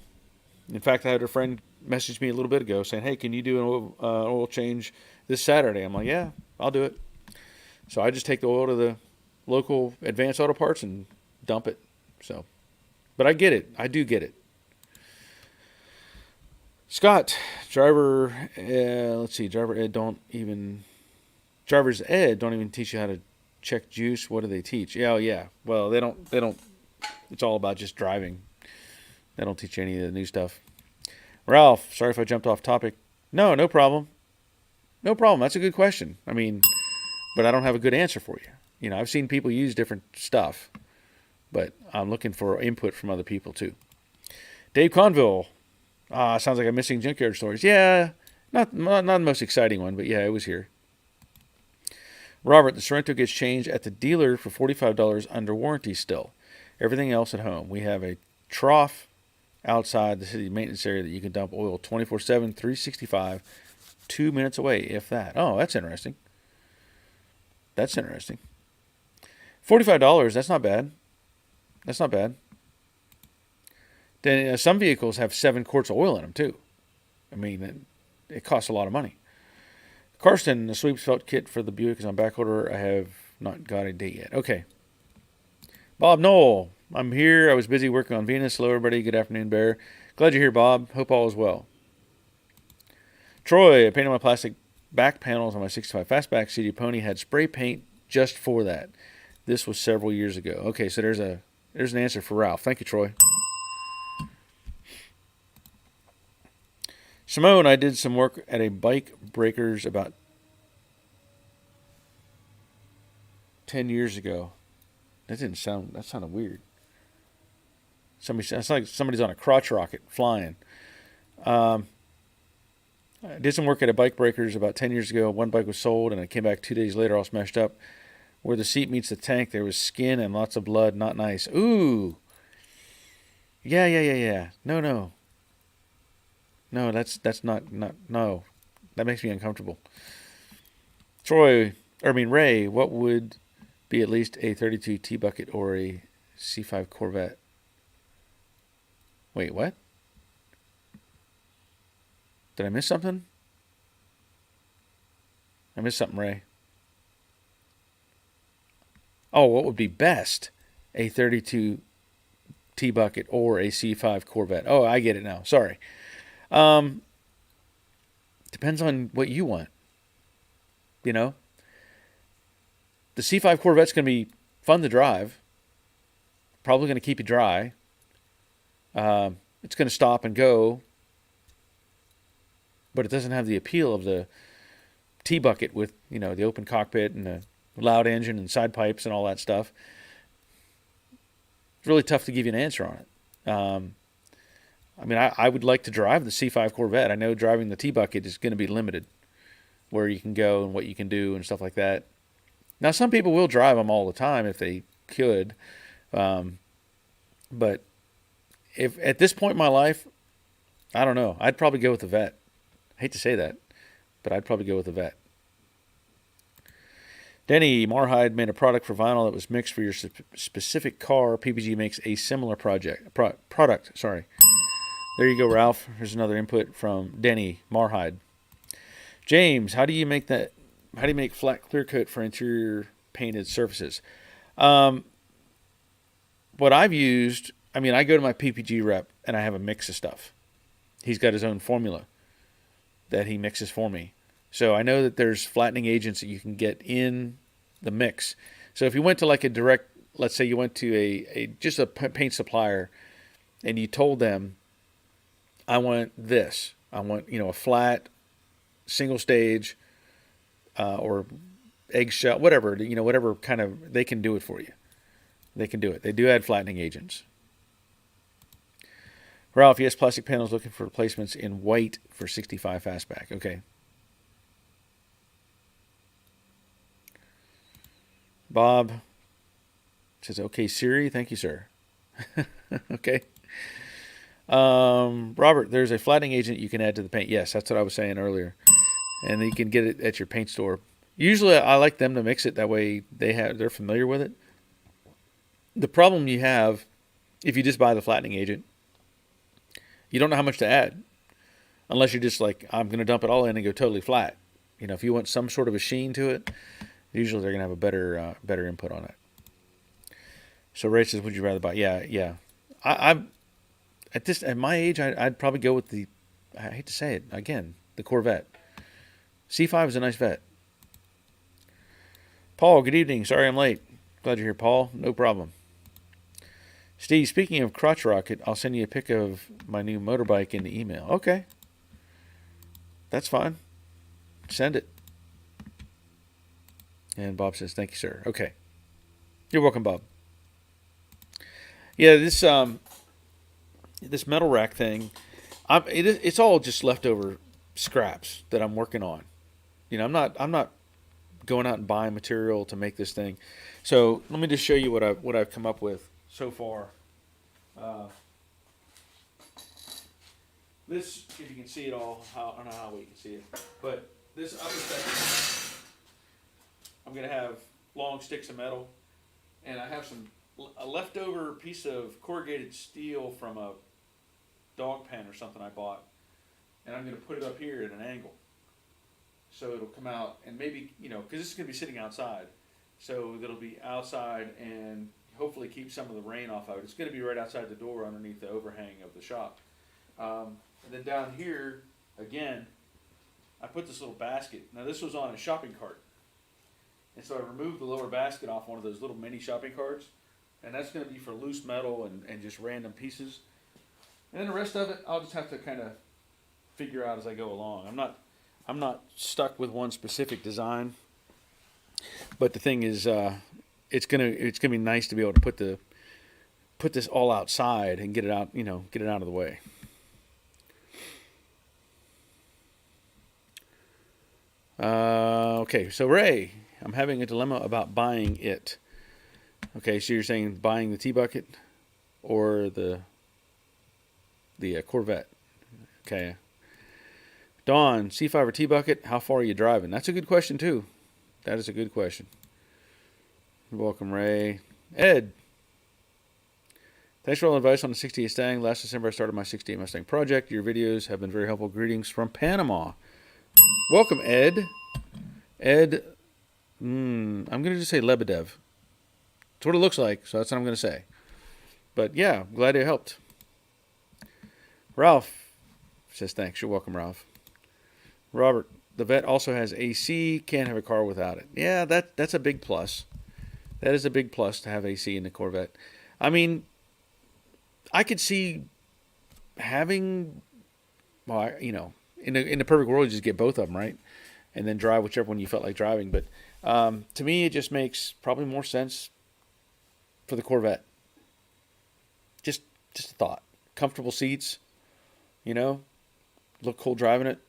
In fact, I had a friend message me a little bit ago saying, "Hey, can you do an oil change this Saturday?" I'm like, "Yeah, I'll do it." So I just take the oil to the local Advanced Auto Parts and dump it. So, but I get it. I do get it. Scott, driver's ed don't even teach you how to check juice. What do they teach? Yeah. Well, they don't. It's all about just driving. They don't teach you any of the new stuff. Ralph, sorry if I jumped off topic. No problem. No problem. That's a good question. I mean, but I don't have a good answer for you. I've seen people use different stuff, but I'm looking for input from other people too. Dave Conville. Sounds like I'm missing junkyard stories. Yeah, not the most exciting one, but yeah, it was here. Robert, the Sorrento gets changed at the dealer for $45 under warranty still. Everything else at home. We have a trough outside the city maintenance area that you can dump oil 24/7, 365, 2 minutes away, if that. Oh, that's interesting. $45, that's not bad. Then some vehicles have 7 quarts of oil in them too. I mean, it costs a lot of money. Karsten, the sweeps felt kit for the Buick is on back order. I have not got a date yet. Okay. Bob Knoll, I'm here. I was busy working on Venus. Hello, everybody. Good afternoon, Bear. Glad you're here, Bob. Hope all is well. Troy, I painted my plastic back panels on my 65 Fastback. CD Pony had spray paint just for that. This was several years ago. Okay, so there's an answer for Ralph. Thank you, Troy. Simone, I did some work at a Bike Breakers about 10 years ago. That sounded weird. That's like somebody's on a crotch rocket flying. I did some work at a Bike Breakers about 10 years ago. One bike was sold, and I came back 2 days later all smashed up. Where the seat meets the tank, there was skin and lots of blood. Not nice. Ooh. Yeah. No. No, that's not, no. That makes me uncomfortable. Ray, what would be at least a 32 T-Bucket or a C5 Corvette? Wait, what? Did I miss something? I missed something, Ray. Oh, what would be best? A 32 T-Bucket or a C5 Corvette. Oh, I get it now. Sorry. Depends on what you want. You know? The C5 Corvette's going to be fun to drive. Probably going to keep you dry. It's going to stop and go. But it doesn't have the appeal of the T-Bucket with, the open cockpit and the loud engine and side pipes and all that stuff. It's really tough to give you an answer on it. I would like to drive the C5 Corvette. I know driving the T-Bucket is going to be limited, where you can go and what you can do and stuff like that. Now, some people will drive them all the time if they could. But if at this point in my life, I don't know. I'd probably go with the Vet. I hate to say that, but I'd probably go with the Vet. Denny, Marhide made a product for vinyl that was mixed for your specific car. PPG makes a similar product. Sorry. There you go, Ralph. Here's another input from Denny Marhide. James, how do you make flat clear coat for interior painted surfaces? What I've used, I go to my PPG rep and I have a mix of stuff. He's got his own formula that he mixes for me. So I know that there's flattening agents that you can get in the mix. So if you went to like a direct, let's say you went to just a paint supplier and you told them, I want this. I want, a flat, single stage, or eggshell, whatever, whatever kind of, they can do it for you. They can do it. They do add flattening agents. Ralph, yes, plastic panels looking for replacements in white for 65 Fastback. Okay. Bob says, okay, Siri, thank you, sir. Okay. Robert, there's a flattening agent you can add to the paint. Yes, that's what I was saying earlier. And you can get it at your paint store. Usually I like them to mix it. That way they're familiar with it. The problem you have, if you just buy the flattening agent, you don't know how much to add. Unless you're just like, I'm going to dump it all in and go totally flat. If you want some sort of a sheen to it, usually they're going to have a better input on it. So Ray says, would you rather buy? Yeah. I'm at my age, I'd probably go with I hate to say it again, the Corvette. C5 is a nice vet. Paul, good evening. Sorry I'm late. Glad you're here, Paul. No problem. Steve, speaking of crotch rocket, I'll send you a pic of my new motorbike in the email. Okay. That's fine. Send it. And Bob says, thank you, sir. Okay. You're welcome, Bob. Yeah, this metal rack thing, it's all just leftover scraps that I'm working on. I'm not going out and buying material to make this thing. So let me just show you what I've come up with so far. This, if you can see it all, I don't know how well you can see it, but this upper section, I'm going to have long sticks of metal, and I have a leftover piece of corrugated steel from a dog pen or something I bought, and I'm going to put it up here at an angle. so it'll come out and maybe, because this is going to be sitting outside, so it'll be outside and hopefully keep some of the rain off of it. It's going to be right outside the door underneath the overhang of the shop. And then down here, again, I put this little basket. Now this was on a shopping cart. And so I removed the lower basket off one of those little mini shopping carts. And that's going to be for loose metal and just random pieces. And then the rest of it, I'll just have to kind of figure out as I go along. I'm not stuck with one specific design. But the thing is, it's gonna be nice to be able to put this all outside and get it out, get it out of the way. Okay, so Ray, I'm having a dilemma about buying it. Okay, so you're saying buying the T-Bucket or the Corvette. Okay. Dawn, C5 or T-Bucket, how far are you driving? That's a good question, too. That is a good question. You're welcome, Ray. Ed, thanks for all the advice on the 68 Mustang. Last December, I started my 68 Mustang project. Your videos have been very helpful. Greetings from Panama. Welcome, Ed. Ed, I'm going to just say Lebedev. That's what it looks like, so that's what I'm going to say. But yeah, glad it helped. Ralph says thanks. You're welcome, Ralph. Robert, the Vet also has AC. Can't have a car without it. Yeah, that's a big plus. That is a big plus to have AC in the Corvette. I mean, I could see having, well, in the perfect world, you just get both of them, right? And then drive whichever one you felt like driving. But to me, it just makes probably more sense for the Corvette. Just a thought. Comfortable seats, look cool driving it.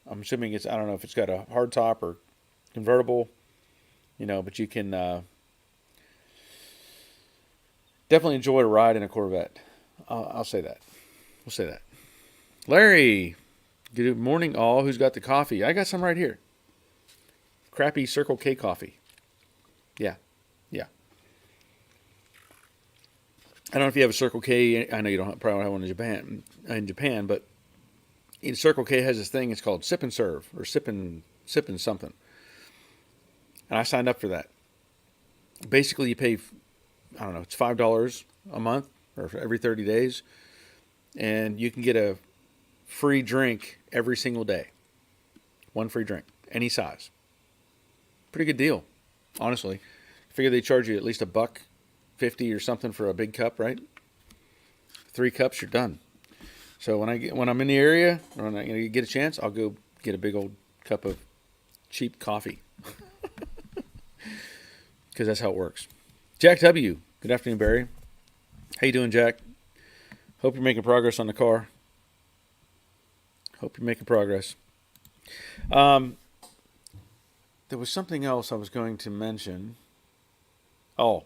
I'm assuming I don't know if it's got a hard top or convertible, but you can definitely enjoy a ride in a Corvette. I'll say that. We'll say that. Larry, good morning, all. Who's got the coffee? I got some right here. Crappy Circle K coffee. Yeah. I don't know if you have a Circle K. I know you probably don't have one in Japan, but Circle K has this thing. It's called Sip and Serve or Sippin' something. And I signed up for that. Basically, you pay, I don't know, it's $5 a month or every 30 days, and you can get a free drink every single day. One free drink, any size. Pretty good deal, honestly. I figure they charge you at least $1.50 or something for a big cup, right? 3 cups, you're done. So when I'm in the area, or when I get a chance, I'll go get a big old cup of cheap coffee. Because that's how it works. Jack W. Good afternoon, Barry. How you doing, Jack? Hope you're making progress on the car. Hope you're making progress. There was something else I was going to mention. Oh,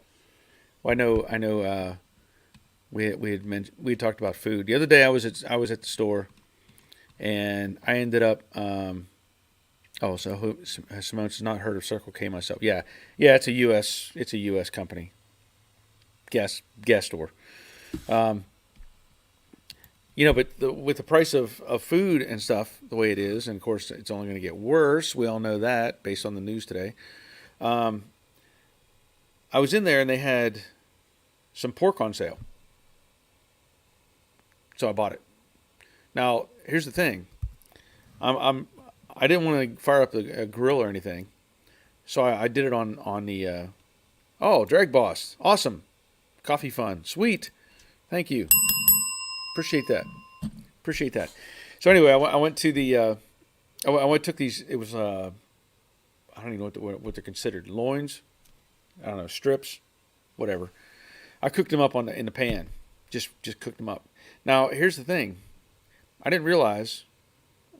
well, I know. We had talked about food the other day. I was at the store, and I ended up. So Simone's not heard of Circle K myself. Yeah. It's a U.S. company. Gas store. But with the price of food and stuff the way it is, and of course it's only going to get worse. We all know that based on the news today. I was in there and they had some pork on sale. So I bought it. Now, here's the thing. I didn't want to fire up a grill or anything. So I did it on the, Drag Boss. Awesome. Coffee fun. Sweet. Thank you. Appreciate that. So anyway, I went to the, took these, it was, I don't even know what they're considered. Loins? I don't know, strips? Whatever. I cooked them up in the pan. Just cooked them up. Now, here's the thing. I didn't realize,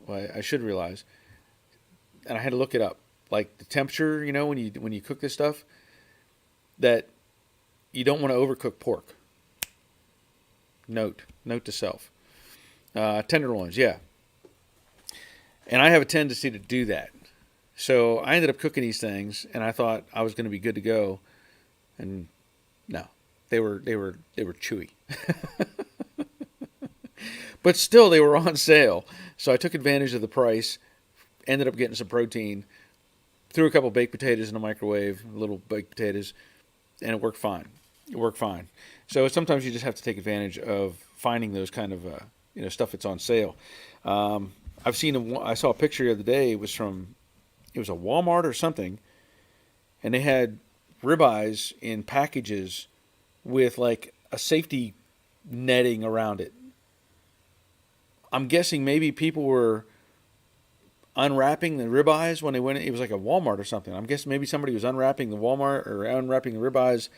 well, I should realize, and I had to look it up. Like the temperature, when you cook this stuff, that you don't want to overcook pork. Note to self. Tenderloins, yeah. And I have a tendency to do that. So I ended up cooking these things, and I thought I was going to be good to go, and no, they were chewy. But still, they were on sale. So I took advantage of the price, ended up getting some protein, threw a couple baked potatoes in the microwave, little baked potatoes, and it worked fine. It worked fine. So sometimes you just have to take advantage of finding those kind of stuff that's on sale. I saw a picture the other day. It was a Walmart or something, and they had ribeyes in packages with like a safety netting around it. I'm guessing maybe people were unwrapping the ribeyes when they went. It was like a Walmart or something. I'm guessing maybe somebody was unwrapping the Walmart or unwrapping the ribeyes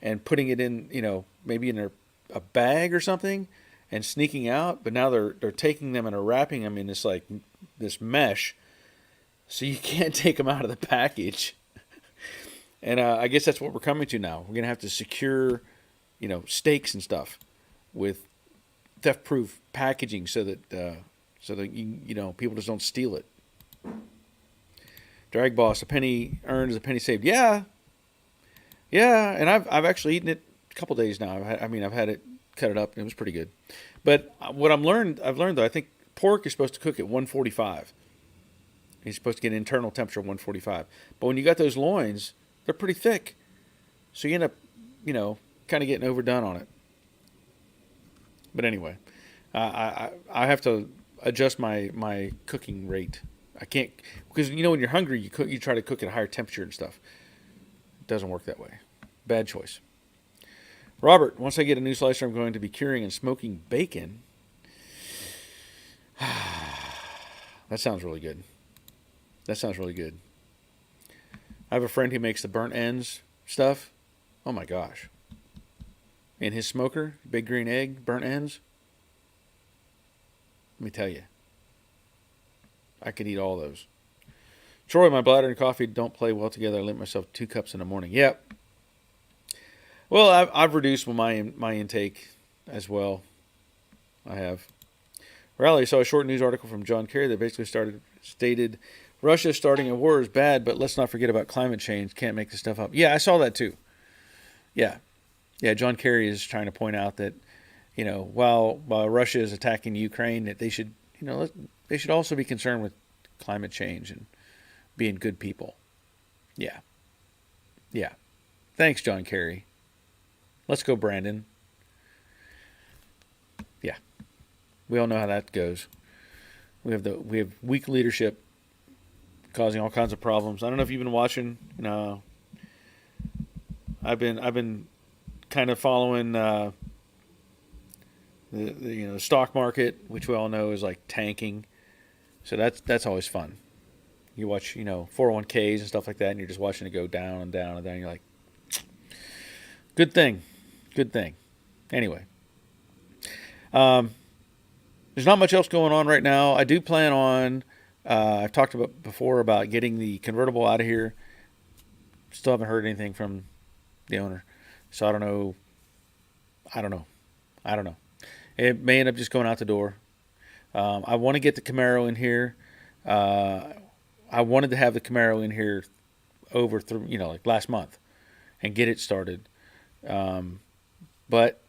and putting it in, maybe in a bag or something, and sneaking out. But now they're taking them and are wrapping them in this mesh, so you can't take them out of the package. And I guess that's what we're coming to now. We're gonna have to secure, steaks and stuff with theft-proof packaging so that people just don't steal it. Drag Boss, a penny earned is a penny saved. Yeah, and I've actually eaten it a couple days now. I've had it, cut it up, and it was pretty good. But what I've learned though, I think pork is supposed to cook at 145. You're supposed to get an internal temperature of 145. But when you got those loins, they're pretty thick, so you end up, kind of getting overdone on it. But anyway, I have to adjust my cooking rate. I can't, because when you're hungry, you try to cook at a higher temperature and stuff. It doesn't work that way. Bad choice. Robert, once I get a new slicer, I'm going to be curing and smoking bacon. That sounds really good. I have a friend who makes the burnt ends stuff. Oh my gosh. In his smoker, big green egg, burnt ends. Let me tell you, I could eat all those. Troy, my bladder and coffee don't play well together. I limit myself to 2 cups in the morning. Yep. Well, I've reduced my intake as well. I have. Raleigh, saw a short news article from John Kerry that basically stated Russia starting a war is bad, but let's not forget about climate change. Can't make this stuff up. Yeah, I saw that too. Yeah. John Kerry is trying to point out that, while Russia is attacking Ukraine, that they should, they should also be concerned with climate change and being good people. Yeah. Thanks, John Kerry. Let's go, Brandon. Yeah. We all know how that goes. We have weak leadership causing all kinds of problems. I don't know if you've been watching. I've been kind of following the stock market, which we all know is like tanking. So that's always fun. You watch 401ks and stuff like that, and you're just watching it go down and down and down. You're like, good thing. Anyway, there's not much else going on right now. I do plan on. I've talked about before about getting the convertible out of here. Still haven't heard anything from the owner, so I don't know. It may end up just going out the door. I want to get the Camaro in here. I wanted to have the Camaro in here over through like last month and get it started. But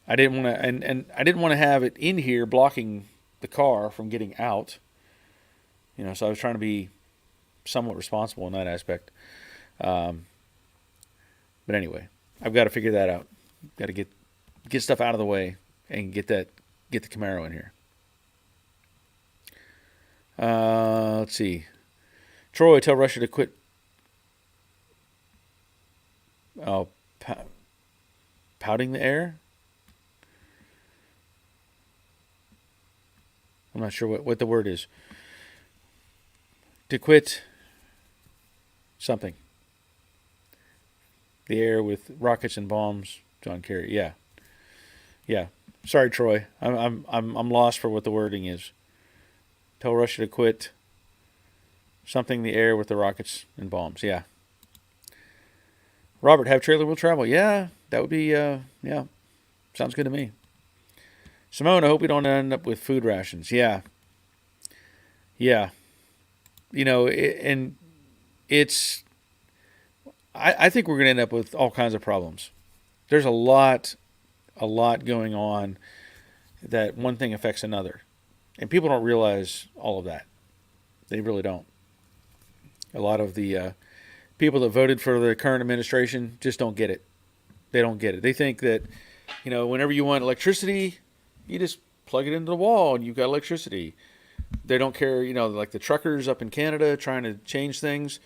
I didn't want to, and I didn't want to have it in here blocking the car from getting out. So I was trying to be somewhat responsible in that aspect. But anyway, I've got to figure that out. Got to get stuff out of the way and get the Camaro in here. Let's see. Troy, tell Russia to quit. Oh, pouting the air? I'm not sure what the word is. To quit something. The air with rockets and bombs, John Kerry. Yeah. Sorry, Troy. I'm lost for what the wording is. Tell Russia to quit something the air with the rockets and bombs. Yeah. Robert, have trailer wheel travel. Yeah, that would be, sounds good to me. Simone, I hope we don't end up with food rations. Yeah. And it's, I think we're going to end up with all kinds of problems. There's a lot going on that one thing affects another. And people don't realize all of that. They really don't. A lot of the people that voted for the current administration just don't get it. They don't get it. They think that, whenever you want electricity, you just plug it into the wall and you've got electricity. They don't care, like the truckers up in Canada trying to change things.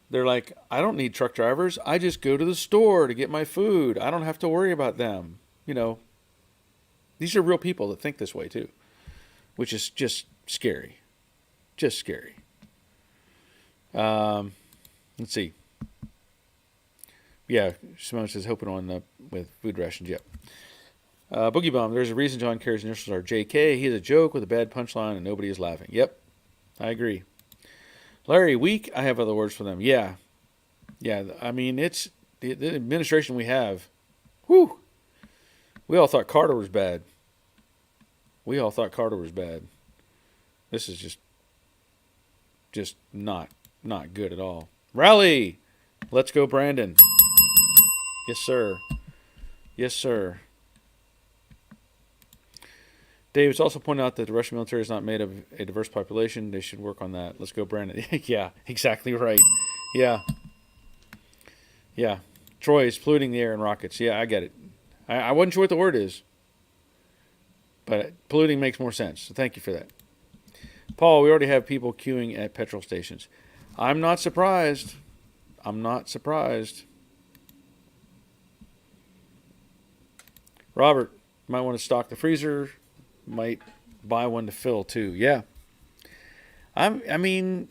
They're like, I don't need truck drivers. I just go to the store to get my food. I don't have to worry about them. These are real people that think this way too, which is just scary. Just scary. Let's see. Yeah, Simone says, hoping on with food rations. Yep. Boogie Bomb, there's a reason John Kerry's initials are JK. He is a joke with a bad punchline and nobody is laughing. Yep, I agree. Larry, weak, I have other words for them. Yeah. I mean, it's the administration we have. Whew. We all thought Carter was bad. This is just not good at all. Rally! Let's go, Brandon. Yes, sir. Yes, sir. Dave, it's also pointed out that the Russian military is not made of a diverse population. They should work on that. Let's go, Brandon. Yeah, exactly right. Yeah. Troy is polluting the air in rockets. Yeah, I get it. I wasn't sure what the word is, but polluting makes more sense. So thank you for that. Paul, we already have people queuing at petrol stations. I'm not surprised. Robert, might want to stock the freezer. Might buy one to fill too. Yeah. I mean,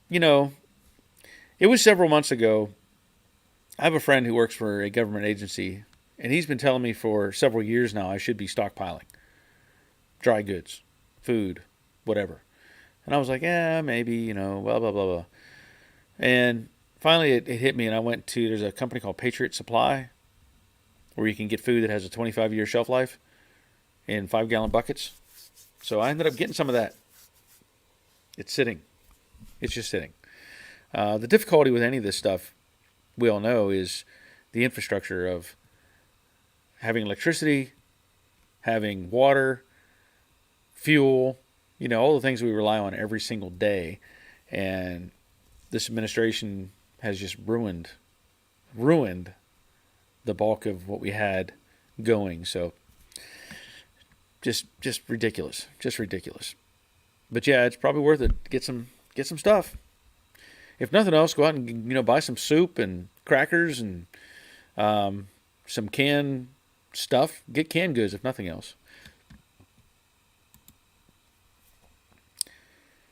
it was several months ago. I have a friend who works for a government agency, and he's been telling me for several years now I should be stockpiling dry goods, food, whatever. And I was like, yeah, maybe, blah, blah, blah, blah. And finally it hit me, and I went to, there's a company called Patriot Supply where you can get food that has a 25-year shelf life in 5-gallon buckets. So I ended up getting some of that. It's sitting. It's just sitting. The difficulty with any of this stuff, we all know, is the infrastructure of having electricity, having water, fuel, all the things we rely on every single day. And this administration has just ruined the bulk of what we had going. So just ridiculous. But yeah, it's probably worth it to get some stuff. If nothing else, go out and buy some soup and crackers and some canned stuff. Get canned goods if nothing else.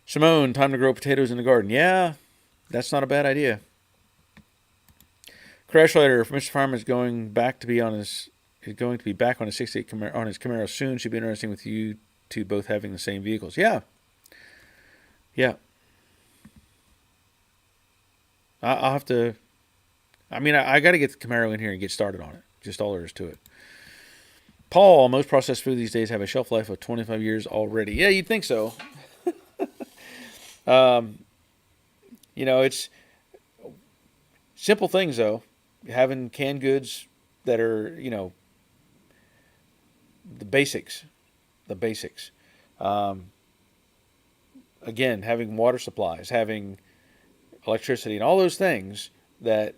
Simone, time to grow potatoes in the garden. Yeah, that's not a bad idea. Crash Lighter, if Mr. Farmer is going to be back on his 68 Camaro, on his Camaro soon. Should be interesting with you two both having the same vehicles. Yeah. I'll have to. I mean, I got to get the Camaro in here and get started on it. Just all there is to it. Paul, most processed food these days have a shelf life of 25 years already. Yeah, you'd think so. It's simple things though. Having canned goods that are, the basics. Again, having water supplies, having electricity, and all those things that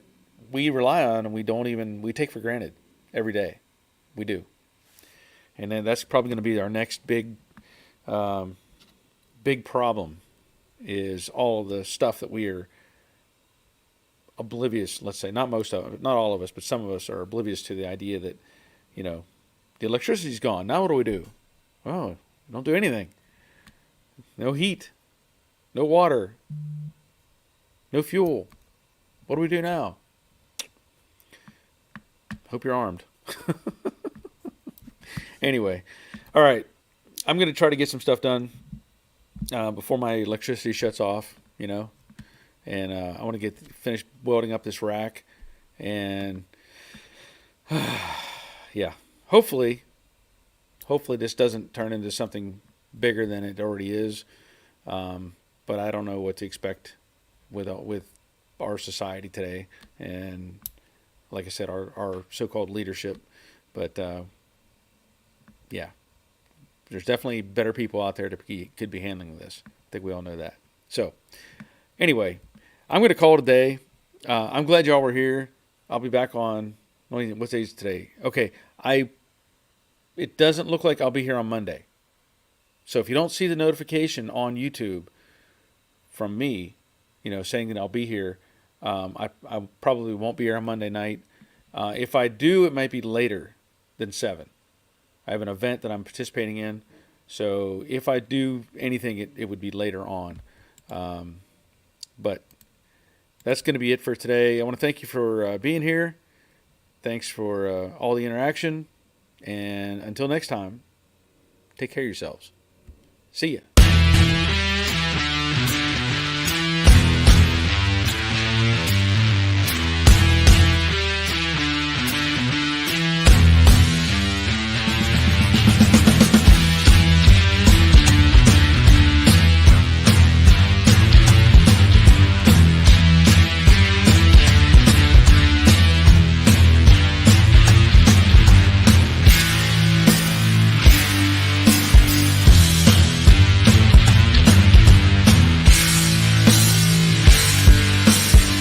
we rely on and we take for granted every day. We do. And then that's probably going to be our next big problem, is all of the stuff that we are oblivious, let's say, not all of us, but some of us are oblivious to the idea that, the electricity's gone. Now what do we do? Oh, don't do anything. No heat, no water, no fuel. What do we do now? Hope you're armed. Anyway, all right. I'm going to try to get some stuff done before my electricity shuts off, and I want to finish welding up this rack, and yeah, hopefully this doesn't turn into something bigger than it already is, but I don't know what to expect with our society today, and like I said, our so-called leadership, but yeah, there's definitely better people out there that could be handling this. I think we all know that. So, anyway, I'm going to call it a day. I'm glad y'all were here. I'll be back on, what day is today? Okay, it doesn't look like I'll be here on Monday. So if you don't see the notification on YouTube from me, saying that I'll be here, I probably won't be here on Monday night. If I do, it might be later than 7. I have an event that I'm participating in. So if I do anything, it would be later on. But that's going to be it for today. I want to thank you for being here. Thanks for all the interaction. And until next time, take care of yourselves. See ya.